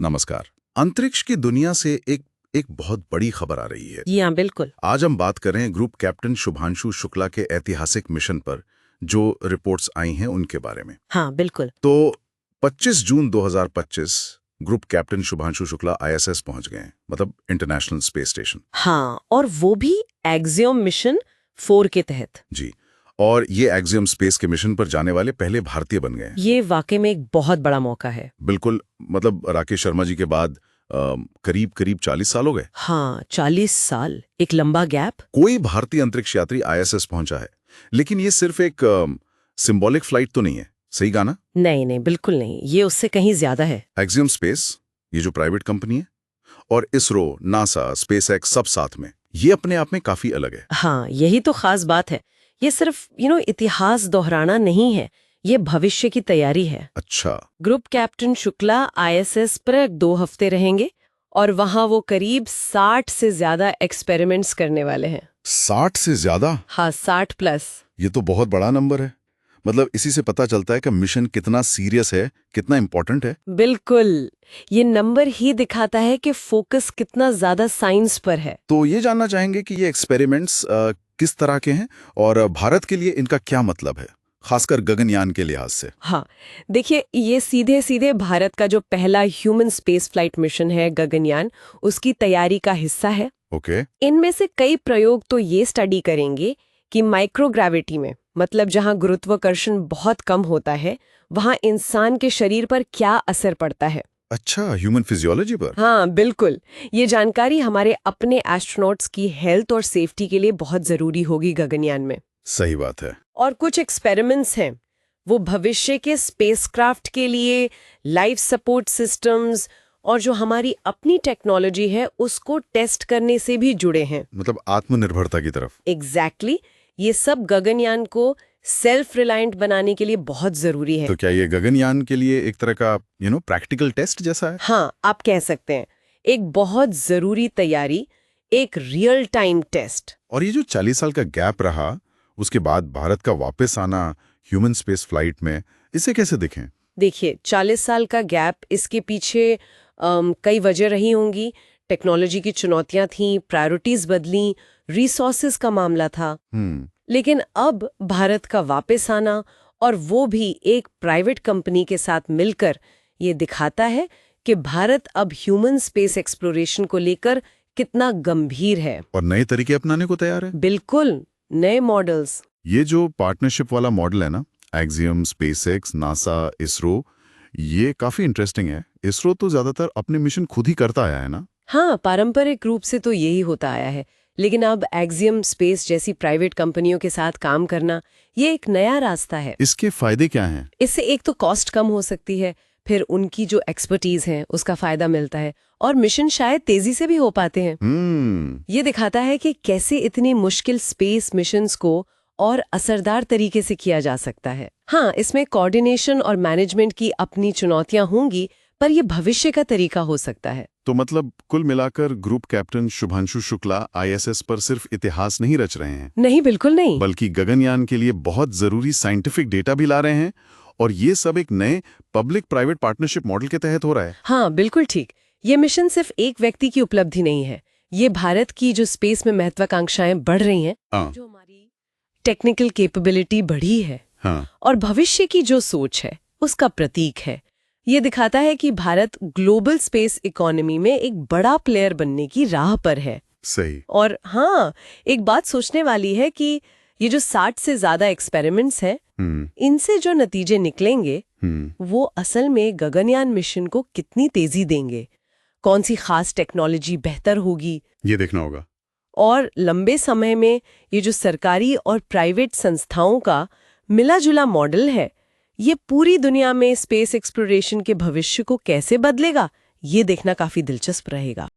नमस्कार। अंतरिक्ष की दुनिया से एक बहुत बड़ी खबर आ रही है। जी हाँ, बिल्कुल। आज हम बात कर रहे हैं ग्रुप कैप्टन शुभांशु शुक्ला के ऐतिहासिक मिशन पर जो रिपोर्ट्स आई हैं उनके बारे में। हाँ, बिल्कुल। तो 25 जून 2025 group captain Shubhanshu Shukla ISS पहुंच गए हैं, मतलब इंटरनेशनल स्पेस स्टेशन। हाँ, और वो भी एक्सियोम मिशन 4 के तहत। जी, और ये एक्सियम स्पेस के मिशन पर जाने वाले पहले भारतीय बन गए हैं। ये वाकई में एक बहुत बड़ा मौका है। बिल्कुल, मतलब राकेश शर्मा जी के बाद करीब 40 साल हो गए। हाँ, 40 साल, एक लंबा गैप। कोई भारतीय अंतरिक्ष यात्री ISS पहुंचा है, लेकिन ये सिर्फ एक सिंबॉलिक फ्लाइट तो नहीं है, सही कहा ना? नहीं नहीं, बिल्कुल नहीं, ये उससे कहीं ज्यादा है। एक्सियम स्पेस, ये जो प्राइवेट कंपनी है, और इसरो, नासा, स्पेसएक्स सब साथ में, ये अपने आप में काफी अलग है। हाँ, यही तो खास बात है। ये सिर्फ इतिहास दोहराना नहीं है, ये भविष्य की तैयारी है। अच्छा। ग्रुप कैप्टन शुक्ला ISS पर 2 हफ्ते रहेंगे और वहाँ वो करीब 60 से ज्यादा एक्सपेरिमेंट्स करने वाले हैं। 60 से ज्यादा? हाँ, 60 प्लस। ये तो बहुत बड़ा नंबर है। मतलब इसी से पता चलता है कि मिशन कितना सीरियस है, कितना इंपॉर्टेंट है। बिल्कुल, ये नंबर ही दिखाता है कि फोकस कितना ज्यादा साइंस पर है। तो ये जानना चाहेंगे कि ये एक्सपेरिमेंट्स किस तरह के हैं और भारत के लिए इनका क्या मतलब है, खासकर गगनयान के लिहाज से। हाँ, देखिए, ये सीधे सीधे भारत का जो पहला ह्यूमन स्पेस फ्लाइट मिशन है गगनयान, उसकी तैयारी का हिस्सा है। ओके। इनमें से कई प्रयोग तो ये स्टडी करेंगे कि माइक्रोग्रेविटी में, मतलब जहाँ गुरुत्वाकर्षण बहुत कम होता है, वहाँ इंसान के शरीर पर क्या असर पड़ता है। अच्छा, ह्यूमन फिजियोलॉजी पर। हाँ, बिल्कुल। ये जानकारी हमारे अपने एस्ट्रोनॉट्स की हेल्थ और सेफ्टी के लिए बहुत जरूरी होगी गगनयान में। सही बात है। और कुछ एक्सपेरिमेंट्स हैं, वो भविष्य के स्पेसक्राफ्ट के लिए लाइफ सपोर्ट सिस्टम्स और जो हमारी अपनी टेक्नोलॉजी है उसको टेस्ट करने से भी जुड़े हैं। मतलब आत्मनिर्भरता की तरफ। एग्जैक्टली, ये सब गगनयान को सेल्फ रिलायंट बनाने के लिए बहुत जरूरी है। तो क्या ये गगनयान के लिए एक तरह का प्रैक्टिकल टेस्ट जैसा है? हाँ, आप कह सकते हैं, एक बहुत जरूरी तैयारी, एक रियल टाइम टेस्ट। और ये जो 40 साल का गैप रहा, उसके बाद भारत का वापस आना ह्यूमन स्पेस फ्लाइट में, इसे कैसे देखें? देखिए, 40 साल का गैप, इसके पीछे कई वजह रही होंगी। टेक्नोलॉजी की चुनौतियां थीं, प्रायोरिटीज बदली, रिसोर्सेज का मामला था। लेकिन अब भारत का वापस आना, और वो भी एक प्राइवेट कंपनी के साथ मिलकर, ये दिखाता है कि भारत अब ह्यूमन स्पेस एक्सप्लोरेशन को लेकर कितना गंभीर है और नए तरीके अपनाने को तैयार है। बिल्कुल, नए मॉडल्स। ये जो पार्टनरशिप वाला मॉडल है ना, एक्सियम, स्पेसएक्स, नासा, इसरो, ये काफी इंटरेस्टिंग है। इसरो तो ज्यादातर अपने मिशन खुद ही करता आया है ना? हाँ, पारंपरिक रूप से तो यही होता आया है, लेकिन अब एक्सियम स्पेस जैसी प्राइवेट कंपनियों के साथ काम करना, ये एक नया रास्ता है। इसके फायदे क्या हैं? इससे एक तो कॉस्ट कम हो सकती है, फिर उनकी जो एक्सपर्टीज है उसका फायदा मिलता है, और मिशन शायद तेजी से भी हो पाते हैं। ये दिखाता है कि कैसे इतनी मुश्किल स्पेस मिशंस को और असरदार तरीके से किया जा सकता है। हाँ, इसमें कोऑर्डिनेशन और मैनेजमेंट की अपनी चुनौतियां होंगी, पर यह भविष्य का तरीका हो सकता है। तो मतलब कुल मिलाकर group captain Shubhanshu Shukla ISS पर सिर्फ इतिहास नहीं रच रहे हैं। नहीं, बिल्कुल नहीं। बल्कि गगनयान के लिए बहुत जरूरी साइंटिफिक डेटा भी ला रहे हैं, और ये सब एक नए पब्लिक प्राइवेट पार्टनरशिप मॉडल के तहत हो रहा है। हाँ, बिल्कुल ठीक। ये मिशन सिर्फ एक व्यक्ति की उपलब्धि नहीं है, ये भारत की जो स्पेस में महत्वाकांक्षाएं बढ़ रही हैं, जो हमारी टेक्निकल कैपेबिलिटी बढ़ी है, और भविष्य की जो सोच है उसका प्रतीक है। ये दिखाता है कि भारत ग्लोबल स्पेस इकोनॉमी में एक बड़ा प्लेयर बनने की राह पर है। सही। और हाँ, एक बात सोचने वाली है कि ये जो 60 से ज्यादा एक्सपेरिमेंट्स हैं, इनसे जो नतीजे निकलेंगे वो असल में गगनयान मिशन को कितनी तेजी देंगे, कौन सी खास टेक्नोलॉजी बेहतर होगी, ये देखना होगा। और लंबे समय में ये जो सरकारी और प्राइवेट संस्थाओं का मिला जुला मॉडल है, ये पूरी दुनिया में स्पेस एक्सप्लोरेशन के भविष्य को कैसे बदलेगा, ये देखना काफी दिलचस्प रहेगा।